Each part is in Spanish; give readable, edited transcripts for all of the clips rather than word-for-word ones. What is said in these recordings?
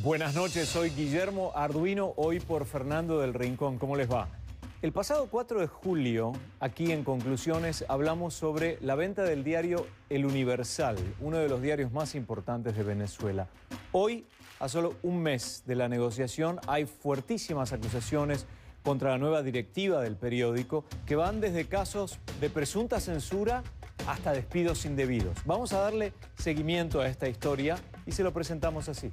Buenas noches, soy Guillermo Arduino, hoy por Fernando del Rincón. ¿Cómo les va? El pasado 4 de julio, aquí en Conclusiones, hablamos sobre la venta del diario El Universal, uno de los diarios más importantes de Venezuela. Hoy, a solo un mes de la negociación, hay fuertísimas acusaciones contra la nueva directiva del periódico que van desde casos de presunta censura hasta despidos indebidos. Vamos a darle seguimiento a esta historia y se lo presentamos así.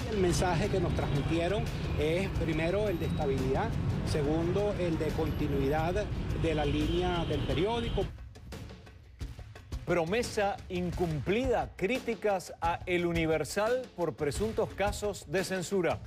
El mensaje que nos transmitieron es primero el de estabilidad, segundo el de continuidad de la línea del periódico. Promesa incumplida, críticas a El Universal por presuntos casos de censura.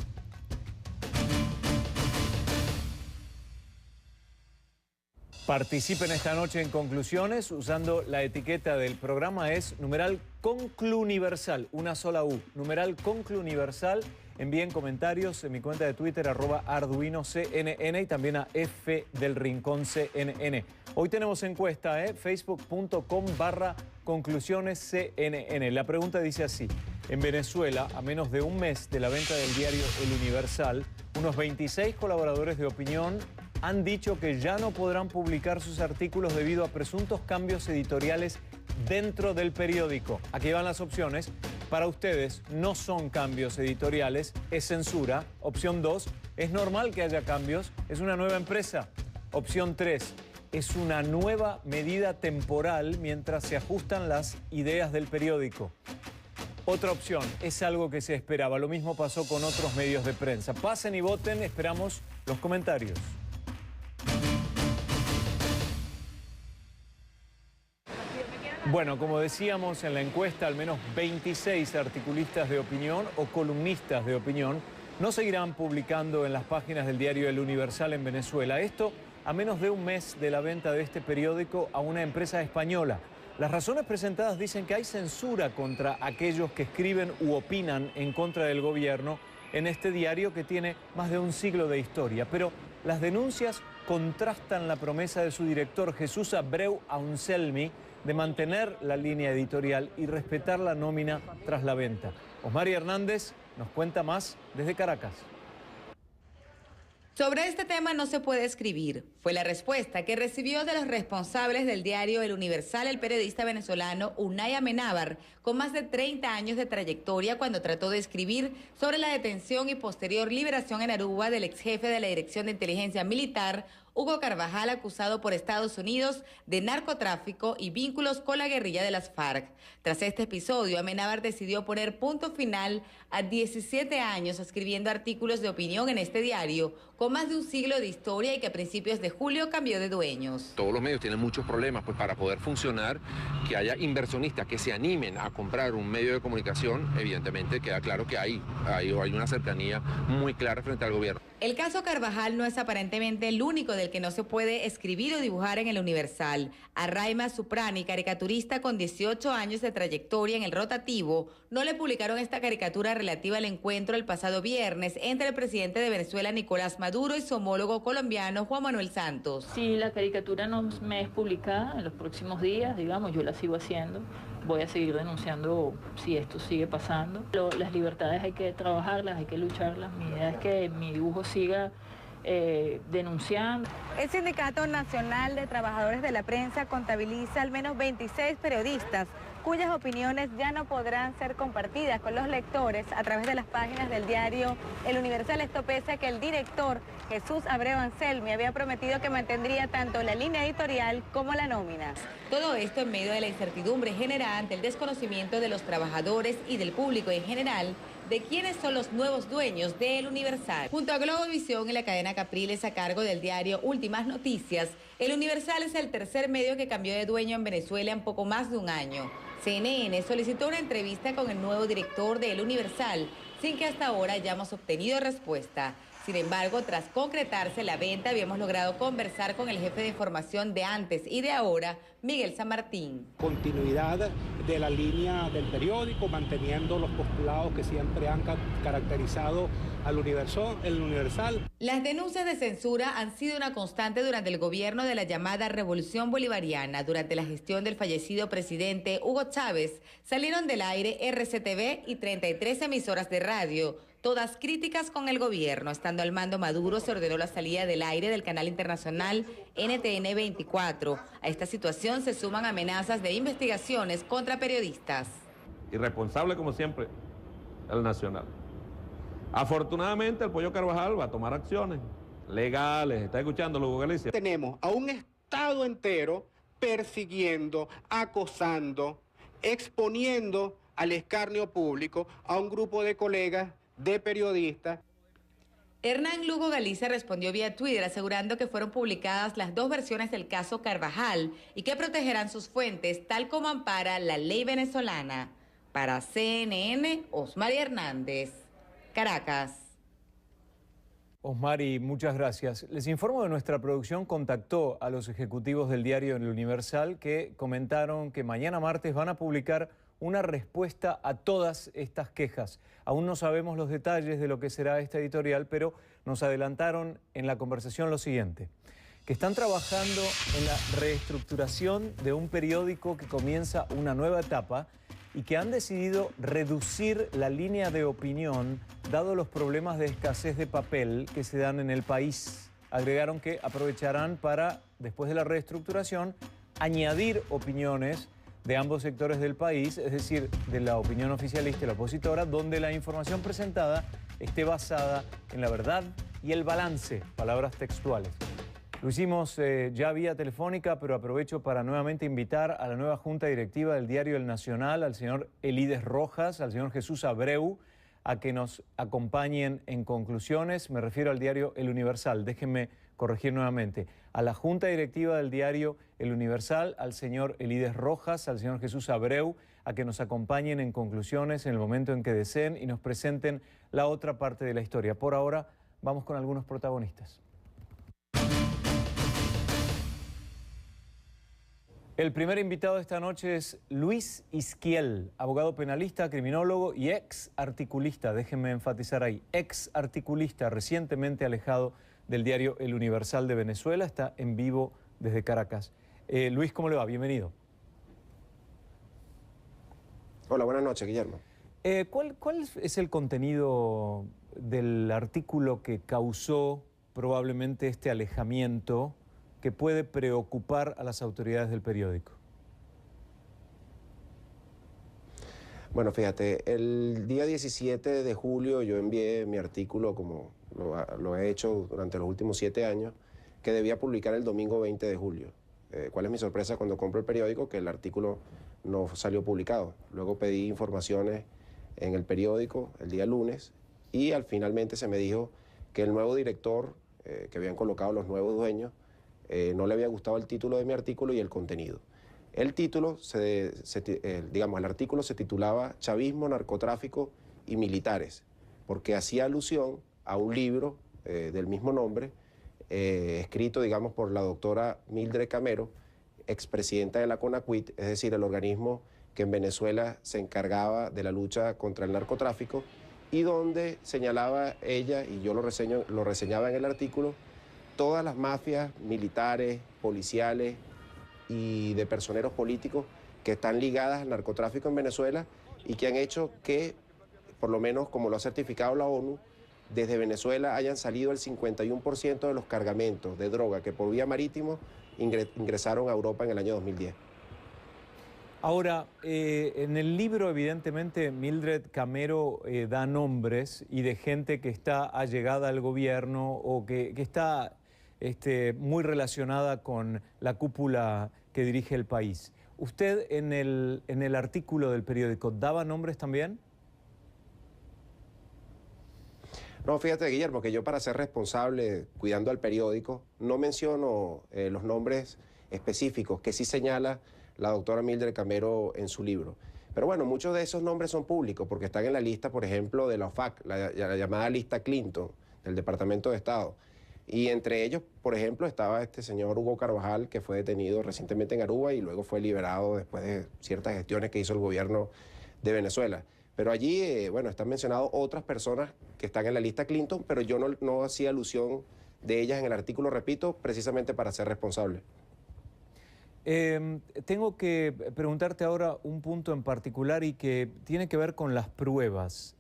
Participen esta noche en Conclusiones usando la etiqueta del programa, es numeral Concluniversal, una sola U, numeral Concluniversal. Envíen comentarios en mi cuenta de Twitter, @ArduinoCNN, y también a F del Rincón CNN. Hoy tenemos encuesta, facebook.com/conclusionesCNN. La pregunta dice así: en Venezuela, a menos de un mes de la venta del diario El Universal, unos 26 colaboradores de opinión han dicho que ya no podrán publicar sus artículos debido a presuntos cambios editoriales dentro del periódico. Aquí van las opciones. Para ustedes no son cambios editoriales, es censura. Opción 2, es normal que haya cambios, es una nueva empresa. Opción 3, es una nueva medida temporal mientras se ajustan las ideas del periódico. Otra opción, es algo que se esperaba. Lo mismo pasó con otros medios de prensa. Pasen y voten, esperamos los comentarios. Bueno, como decíamos en la encuesta, al menos 26 articulistas de opinión o columnistas de opinión no seguirán publicando en las páginas del diario El Universal en Venezuela. Esto a menos de un mes de la venta de este periódico a una empresa española. Las razones presentadas dicen que hay censura contra aquellos que escriben u opinan en contra del gobierno en este diario que tiene más de un siglo de historia. Pero las denuncias contrastan la promesa de su director, Jesús Abreu Anselmi, de mantener la línea editorial y respetar la nómina tras la venta. Osmari Hernández nos cuenta más desde Caracas. Sobre este tema no se puede escribir. Fue la respuesta que recibió de los responsables del diario El Universal el periodista venezolano Unai Amenábar, con más de 30 años de trayectoria, cuando trató de escribir sobre la detención y posterior liberación en Aruba del ex jefe de la Dirección de Inteligencia Militar, Hugo Carvajal, acusado por Estados Unidos de narcotráfico y vínculos con la guerrilla de las FARC. Tras este episodio, Amenábar decidió poner punto final a 17 años escribiendo artículos de opinión en este diario, con más de un siglo de historia y que a principios de julio cambió de dueños. Todos los medios tienen muchos problemas, pues para poder funcionar, que haya inversionistas que se animen a comprar un medio de comunicación, evidentemente queda claro que hay una cercanía muy clara frente al gobierno. El caso Carvajal no es aparentemente el único del que no se puede escribir o dibujar en El Universal. A Raima Suprani, caricaturista con 18 años de trayectoria en El Rotativo, no le publicaron esta caricatura relativa al encuentro el pasado viernes entre el presidente de Venezuela, Nicolás Maduro, y su homólogo colombiano, Juan Manuel Santos. Si la caricatura no me es publicada en los próximos días, digamos, yo la sigo haciendo. Voy a seguir denunciando si esto sigue pasando. Las libertades hay que trabajarlas, hay que lucharlas. Mi idea es que mi dibujo siga denunciando. El Sindicato Nacional de Trabajadores de la Prensa contabiliza al menos 26 periodistas cuyas opiniones ya no podrán ser compartidas con los lectores a través de las páginas del diario El Universal. Esto pese a que el director Jesús Abreu Anselmi había prometido que mantendría tanto la línea editorial como la nómina. Todo esto en medio de la incertidumbre generada ante el desconocimiento de los trabajadores y del público en general de quiénes son los nuevos dueños de El Universal. Junto a Globovisión y la cadena Capriles a cargo del diario Últimas Noticias, El Universal es el tercer medio que cambió de dueño en Venezuela en poco más de un año. CNN solicitó una entrevista con el nuevo director de El Universal, sin que hasta ahora hayamos obtenido respuesta. Sin embargo, tras concretarse la venta, habíamos logrado conversar con el jefe de información de antes y de ahora, Miguel San Martín. Continuidad de la línea del periódico, manteniendo los postulados que siempre han caracterizado al Universal. Las denuncias de censura han sido una constante durante el gobierno de la llamada Revolución Bolivariana. Durante la gestión del fallecido presidente Hugo Chávez, salieron del aire RCTV y 33 emisoras de radio, todas críticas con el gobierno. Estando al mando Maduro, se ordenó la salida del aire del canal internacional NTN 24. A esta situación se suman amenazas de investigaciones contra periodistas. Irresponsable como siempre, el Nacional. Afortunadamente el Pollo Carvajal va a tomar acciones legales. ¿Está escuchando, Lugo Galicia? Tenemos a un Estado entero persiguiendo, acosando, exponiendo al escarnio público a un grupo de colegas, de periodistas. Hernán Lugo Galicia respondió vía Twitter asegurando que fueron publicadas las dos versiones del caso Carvajal y que protegerán sus fuentes tal como ampara la ley venezolana. Para CNN, Osmari Hernández, Caracas. Osmari, muchas gracias. Les informo que nuestra producción contactó a los ejecutivos del diario El Universal que comentaron que mañana martes van a publicar una respuesta a todas estas quejas. Aún no sabemos los detalles de lo que será esta editorial, pero nos adelantaron en la conversación lo siguiente: que están trabajando en la reestructuración de un periódico que comienza una nueva etapa y que han decidido reducir la línea de opinión dado los problemas de escasez de papel que se dan en el país. Agregaron que aprovecharán para, después de la reestructuración, añadir opiniones de ambos sectores del país, es decir, de la opinión oficialista y la opositora, donde la información presentada esté basada en la verdad y el balance, palabras textuales. Lo hicimos ya vía telefónica, pero aprovecho para nuevamente invitar a la nueva Junta Directiva del diario El Nacional, al señor Elides Rojas, al señor Jesús Abreu, a que nos acompañen en conclusiones. Me refiero al diario El Universal. Déjenme corregir nuevamente. A la Junta Directiva del diario El Universal, al señor Elides Rojas, al señor Jesús Abreu, a que nos acompañen en conclusiones en el momento en que deseen y nos presenten la otra parte de la historia. Por ahora, vamos con algunos protagonistas. El primer invitado de esta noche es Luis Izquiel, abogado penalista, criminólogo y ex articulista. Déjenme enfatizar ahí, ex articulista, recientemente alejado del diario El Universal de Venezuela. Está en vivo desde Caracas. Luis, ¿cómo le va? Bienvenido. Hola, buenas noches, Guillermo. ¿Cuál es el contenido del artículo que causó probablemente este alejamiento que puede preocupar a las autoridades del periódico? Bueno, fíjate, el día 17 de julio yo envié mi artículo, como lo he hecho durante los últimos 7 años, que debía publicar el domingo 20 de julio. ¿Cuál es mi sorpresa cuando compro el periódico? Que el artículo no salió publicado. Luego pedí informaciones en el periódico el día lunes y finalmente se me dijo que el nuevo director que habían colocado los nuevos dueños no le había gustado el título de mi artículo y el contenido. El título, el artículo se titulaba Chavismo, Narcotráfico y Militares, porque hacía alusión a un libro del mismo nombre, escrito, digamos, por la doctora Mildred Camero, expresidenta de la CONACYT, es decir, el organismo que en Venezuela se encargaba de la lucha contra el narcotráfico, y donde señalaba ella, y yo lo reseñaba en el artículo, todas las mafias militares, policiales y de personeros políticos que están ligadas al narcotráfico en Venezuela y que han hecho que, por lo menos como lo ha certificado la ONU, desde Venezuela hayan salido el 51% de los cargamentos de droga que por vía marítimo ingresaron a Europa en el año 2010. Ahora, en el libro evidentemente Mildred Camero da nombres y de gente que está allegada al gobierno o que está muy relacionada con la cúpula que dirige el país. ¿Usted en el artículo del periódico daba nombres también? No, fíjate, Guillermo, que yo para ser responsable cuidando al periódico no menciono los nombres específicos que sí señala la doctora Mildred Camero en su libro. Pero bueno, muchos de esos nombres son públicos porque están en la lista, por ejemplo, de la OFAC, la llamada lista Clinton, del Departamento de Estado. Y entre ellos, por ejemplo, estaba este señor Hugo Carvajal, que fue detenido recientemente en Aruba y luego fue liberado después de ciertas gestiones que hizo el gobierno de Venezuela. Pero allí, bueno, están mencionadas otras personas que están en la lista Clinton, pero yo no hacía alusión de ellas en el artículo, repito, precisamente para ser responsable. Tengo que preguntarte ahora un punto en particular y que tiene que ver con las pruebas.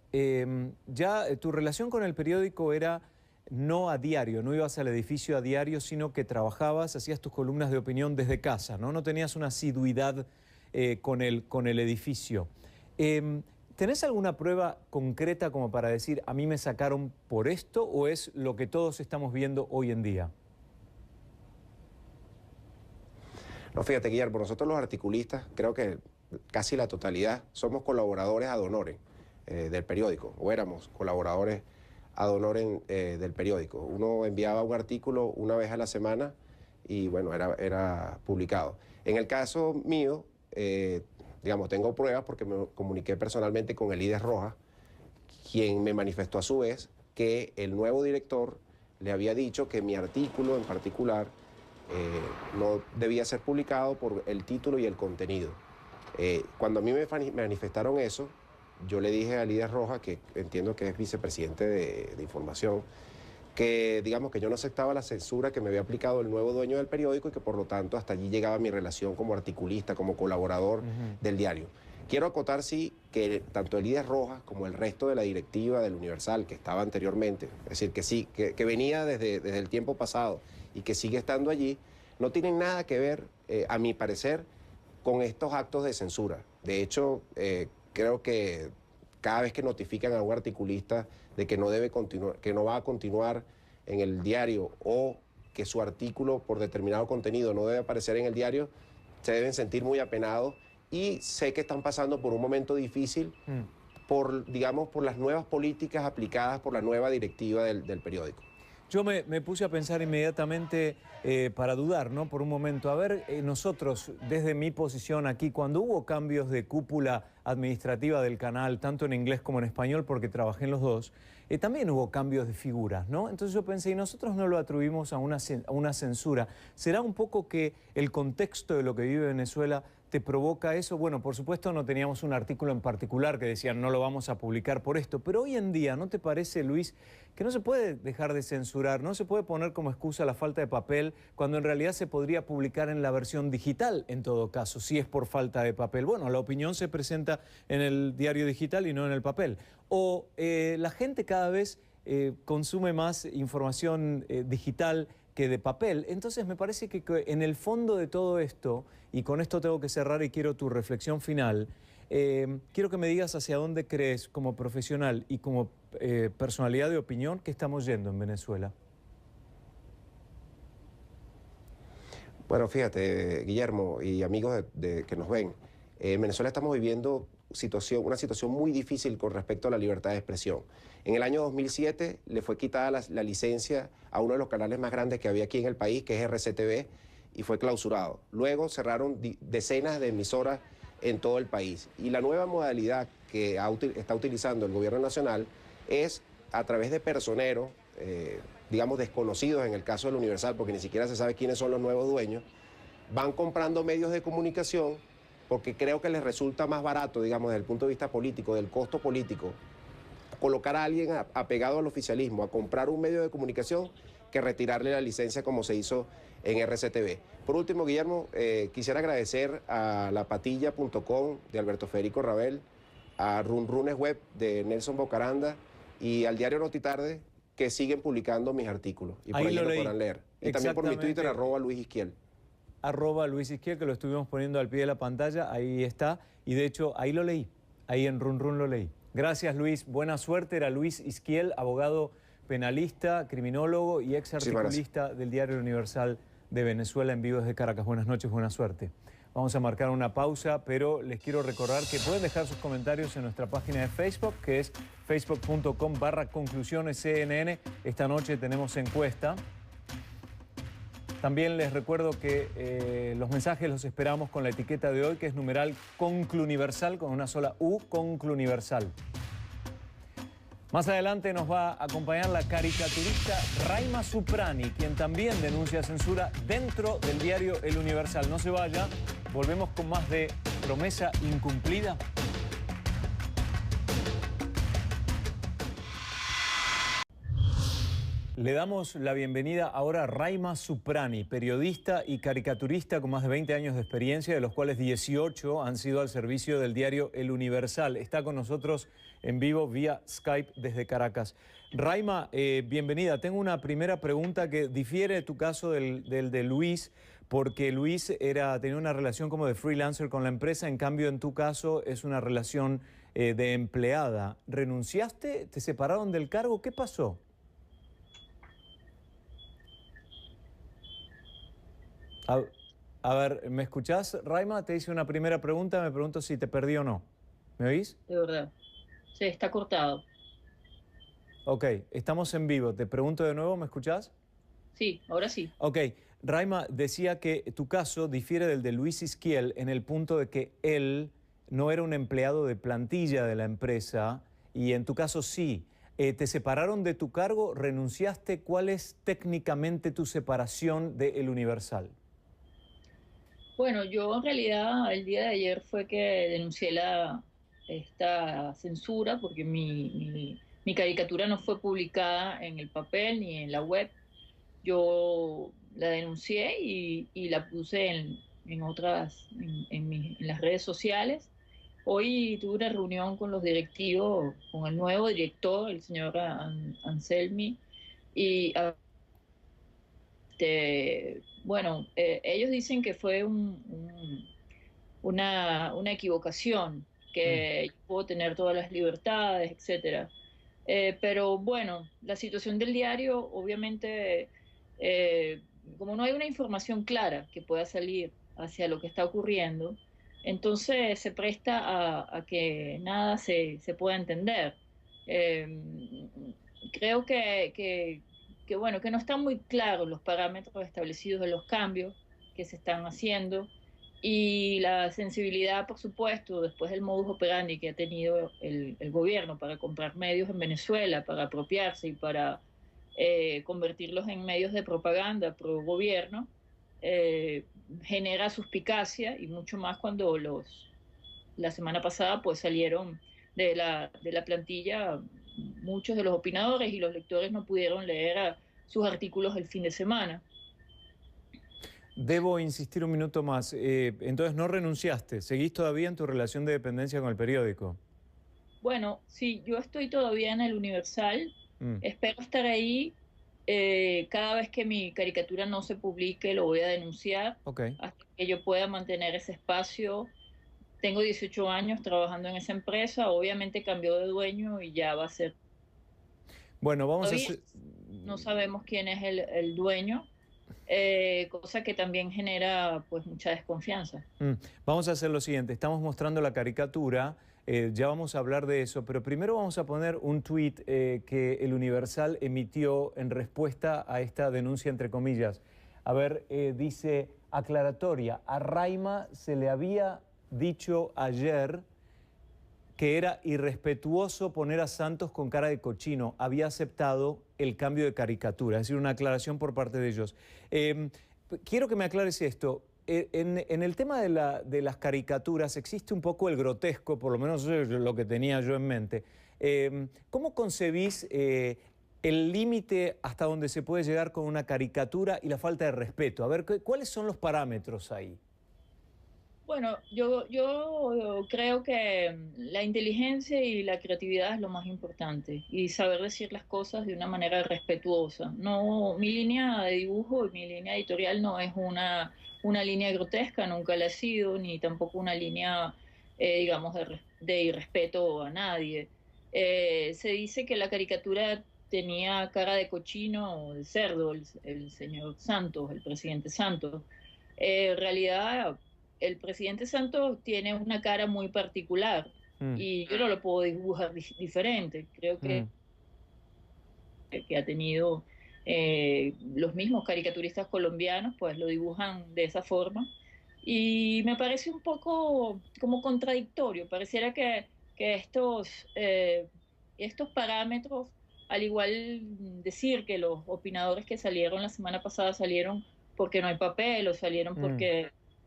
Ya tu relación con el periódico era no a diario, no ibas al edificio a diario, sino que trabajabas, hacías tus columnas de opinión desde casa, ¿no? No tenías una asiduidad con el edificio. ¿Tenés alguna prueba concreta como para decir, a mí me sacaron por esto, o es lo que todos estamos viendo hoy en día? No, fíjate, Guillermo, nosotros los articulistas, creo que casi la totalidad, somos colaboradores ad honorem del periódico, o éramos colaboradores ad honorem del periódico. Uno enviaba un artículo una vez a la semana y, bueno, era publicado. En el caso mío, digamos, tengo pruebas porque me comuniqué personalmente con Elides Rojas, quien me manifestó a su vez que el nuevo director le había dicho que mi artículo en particular no debía ser publicado por el título y el contenido. Cuando a mí me manifestaron eso, yo le dije a Elides Rojas, que entiendo que es vicepresidente de información, que digamos que yo no aceptaba la censura que me había aplicado el nuevo dueño del periódico y que por lo tanto hasta allí llegaba mi relación como articulista, como colaborador del diario. Quiero acotar, sí, que tanto Elides Rojas como el resto de la directiva del Universal, que estaba anteriormente, es decir, que sí, que venía desde el tiempo pasado y que sigue estando allí, no tienen nada que ver, a mi parecer, con estos actos de censura. De hecho, creo que cada vez que notifican a un articulista de que no debe continuar, que no va a continuar en el diario o que su artículo por determinado contenido no debe aparecer en el diario, se deben sentir muy apenados y sé que están pasando por un momento difícil por, digamos, por las nuevas políticas aplicadas por la nueva directiva del periódico. Yo me puse a pensar inmediatamente para dudar, ¿no? Por un momento. A ver, nosotros, desde mi posición aquí, cuando hubo cambios de cúpula administrativa del canal, tanto en inglés como en español, porque trabajé en los dos, también hubo cambios de figuras, ¿no? Entonces yo pensé, y nosotros no lo atribuimos a una censura. ¿Será un poco que el contexto de lo que vive Venezuela te provoca eso? Bueno, por supuesto no teníamos un artículo en particular que decía no lo vamos a publicar por esto, pero hoy en día, ¿no te parece, Luis, que no se puede dejar de censurar, no se puede poner como excusa la falta de papel, cuando en realidad se podría publicar en la versión digital, en todo caso, si es por falta de papel? Bueno, la opinión se presenta en el diario digital y no en el papel. O la gente cada vez consume más información digital que de papel. Entonces me parece que en el fondo de todo esto, y con esto tengo que cerrar y quiero tu reflexión final, quiero que me digas hacia dónde crees como profesional y como personalidad de opinión que estamos yendo en Venezuela. Bueno, fíjate, Guillermo y amigos que nos ven, en Venezuela estamos viviendo una situación muy difícil con respecto a la libertad de expresión. En el año 2007 le fue quitada la licencia a uno de los canales más grandes que había aquí en el país, que es RCTV, y fue clausurado. Luego cerraron decenas de emisoras en todo el país. Y la nueva modalidad que está utilizando el gobierno nacional es a través de personeros, digamos desconocidos en el caso del Universal, porque ni siquiera se sabe quiénes son los nuevos dueños, van comprando medios de comunicación porque creo que les resulta más barato, digamos, desde el punto de vista político, del costo político, colocar a alguien apegado al oficialismo a comprar un medio de comunicación que retirarle la licencia como se hizo en RCTV. Por último, Guillermo, quisiera agradecer a lapatilla.com de Alberto Federico Rabel, a Runrunes Web de Nelson Bocaranda y al diario Notitarde, que siguen publicando mis artículos y por ahí lo podrán leer. Y también por mi Twitter, @LuisIsquiel. @LuisIsquiel, que lo estuvimos poniendo al pie de la pantalla, ahí está. Y de hecho, ahí lo leí, ahí en Run lo leí. Gracias, Luis, buena suerte. Era Luis Isquiel, abogado penalista, criminólogo y ex articulista del Diario Universal de Venezuela, en vivo desde Caracas. Buenas noches, buena suerte. Vamos a marcar una pausa, pero les quiero recordar que pueden dejar sus comentarios en nuestra página de Facebook, que es facebook.com/conclusionesCNN. Esta noche tenemos encuesta. También les recuerdo que los mensajes los esperamos con la etiqueta de hoy, que es numeral Concluniversal, con una sola U, Concluniversal. Más adelante nos va a acompañar la caricaturista Raima Suprani, quien también denuncia censura dentro del diario El Universal. No se vaya, volvemos con más de Promesa Incumplida. Le damos la bienvenida ahora a Raima Suprani, periodista y caricaturista con más de 20 años de experiencia, de los cuales 18 han sido al servicio del diario El Universal. Está con nosotros en vivo vía Skype desde Caracas. Raima, bienvenida. Tengo una primera pregunta que difiere de tu caso del de Luis, porque Luis tenía una relación como de freelancer con la empresa, en cambio en tu caso es una relación de empleada. ¿Renunciaste? ¿Te separaron del cargo? ¿Qué pasó? A ver, ¿me escuchás, Raima? Te hice una primera pregunta, me pregunto si te perdí o no. ¿Me oís? De verdad. Sí, está cortado. Ok, estamos en vivo. Te pregunto de nuevo, ¿me escuchás? Sí, ahora sí. Ok, Raima decía que tu caso difiere del de Luis Isquiel en el punto de que él no era un empleado de plantilla de la empresa y en tu caso sí. ¿Te separaron de tu cargo? ¿Renunciaste? ¿Cuál es técnicamente tu separación de El Universal? Bueno, yo en realidad el día de ayer fue que denuncié esta censura porque mi caricatura no fue publicada en el papel ni en la web. Yo la denuncié y la puse en las redes sociales. Hoy tuve una reunión con los directivos, con el nuevo director, el señor Anselmi, y bueno, ellos dicen que fue una equivocación, que yo puedo tener todas las libertades, etcétera. Pero bueno, la situación del diario, obviamente, como no hay una información clara que pueda salir hacia lo que está ocurriendo, entonces se presta a que nada se pueda entender. Creo bueno, que no están muy claros los parámetros establecidos de los cambios que se están haciendo y la sensibilidad, por supuesto, después del modus operandi que ha tenido el gobierno para comprar medios en Venezuela, para apropiarse y para convertirlos en medios de propaganda pro gobierno, genera suspicacia y mucho más cuando la semana pasada pues salieron de la plantilla muchos de los opinadores y los lectores no pudieron leer sus artículos el fin de semana. Debo insistir un minuto más. Entonces no renunciaste, ¿seguís todavía en tu relación de dependencia con el periódico? Bueno, sí, yo estoy todavía en El Universal, espero estar ahí. Cada vez que mi caricatura no se publique lo voy a denunciar, hasta que yo pueda mantener ese espacio. Tengo 18 años trabajando en esa empresa, obviamente cambió de dueño y ya va a ser... Bueno, vamos todavía a hacer... No sabemos quién es el dueño, cosa que también genera pues mucha desconfianza. Vamos a hacer lo siguiente, estamos mostrando la caricatura, ya vamos a hablar de eso, pero primero vamos a poner un tuit que El Universal emitió en respuesta a esta denuncia, entre comillas. A ver, dice, aclaratoria, a Raima se le había dicho ayer que era irrespetuoso poner a Santos con cara de cochino. Había aceptado el cambio de caricatura, es decir, una aclaración por parte de ellos. Quiero que me aclares esto. En el tema de las caricaturas existe un poco el grotesco, por lo menos lo que tenía yo en mente. ¿Cómo concebís el límite hasta donde se puede llegar con una caricatura y la falta de respeto? A ver, ¿cuáles son los parámetros ahí? Bueno, yo creo que la inteligencia y la creatividad es lo más importante y saber decir las cosas de una manera respetuosa. No, mi línea de dibujo y mi línea editorial no es una línea grotesca, nunca la ha sido, ni tampoco una línea, digamos, de irrespeto a nadie. Se dice que la caricatura tenía cara de cochino o de cerdo, el señor Santos, el presidente Santos. En realidad... el presidente Santos tiene una cara muy particular y yo no lo puedo dibujar diferente. Creo que ha tenido los mismos caricaturistas colombianos, pues lo dibujan de esa forma. Y me parece un poco como contradictorio. Pareciera que estos estos parámetros, al igual decir que los opinadores que salieron la semana pasada salieron porque no hay papel o salieron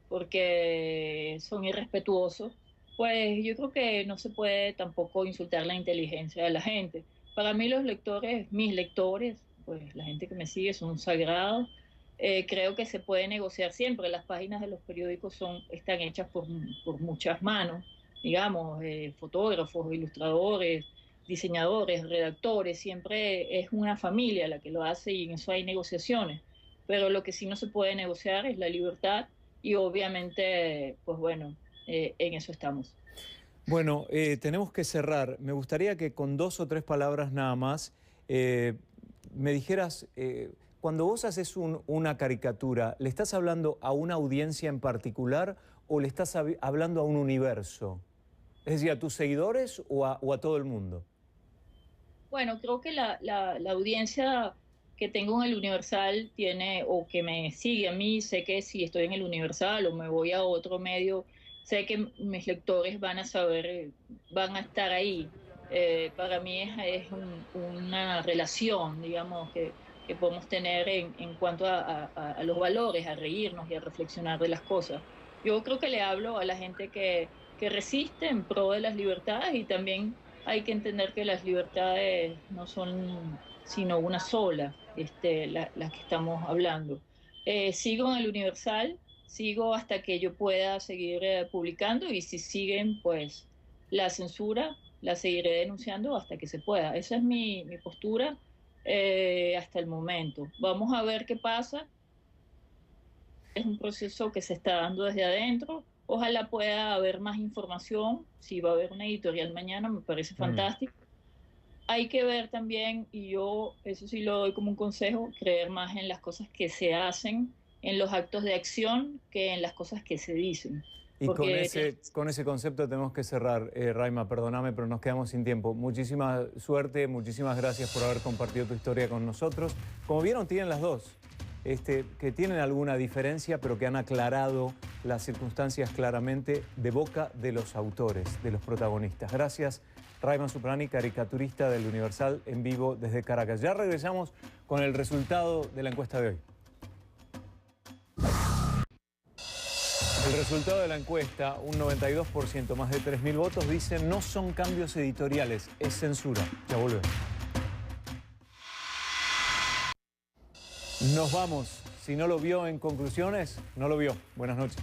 porque son irrespetuosos, pues yo creo que no se puede tampoco insultar la inteligencia de la gente. Para mí los lectores, mis lectores, pues la gente que me sigue son sagrados. Creo que se puede negociar siempre. Las páginas de los periódicos están hechas por muchas manos, digamos, fotógrafos, ilustradores, diseñadores, redactores. Siempre es una familia la que lo hace y en eso hay negociaciones. Pero lo que sí no se puede negociar es la libertad y obviamente, pues bueno, en eso estamos. Bueno, tenemos que cerrar. Me gustaría que con 2 o 3 palabras nada más me dijeras, cuando vos haces una caricatura, ¿le estás hablando a una audiencia en particular o le estás hablando a un universo? Es decir, ¿a tus seguidores o a todo el mundo? Bueno, creo que la audiencia que tengo en el Universal tiene, o que me sigue a mí, sé que si estoy en el Universal o me voy a otro medio, sé que mis lectores van a saber, van a estar ahí. Para mí es una relación, digamos, que podemos tener en cuanto a los valores, a reírnos y a reflexionar de las cosas. Yo creo que le hablo a la gente que resiste en pro de las libertades y también hay que entender que las libertades no son sino una sola, las que estamos hablando. Sigo en el Universal, sigo hasta que yo pueda seguir publicando y si siguen, pues la censura la seguiré denunciando hasta que se pueda. Esa es mi postura hasta el momento. Vamos a ver qué pasa. Es un proceso que se está dando desde adentro. Ojalá pueda haber más información. Si va a haber una editorial mañana, me parece fantástico. Hay que ver también, y yo eso sí lo doy como un consejo, creer más en las cosas que se hacen, en los actos de acción, que en las cosas que se dicen. Y con ese concepto tenemos que cerrar, Raima, perdóname, pero nos quedamos sin tiempo. Muchísima suerte, muchísimas gracias por haber compartido tu historia con nosotros. Como vieron, tienen las dos, que tienen alguna diferencia, pero que han aclarado las circunstancias claramente de boca de los autores, de los protagonistas. Gracias, Raima Zuprani, caricaturista del Universal, en vivo desde Caracas. Ya regresamos con el resultado de la encuesta de hoy. El resultado de la encuesta, un 92%, más de 3.000 votos, dicen no son cambios editoriales, es censura. Ya volvemos. Nos vamos. Si no lo vio en conclusiones, no lo vio. Buenas noches.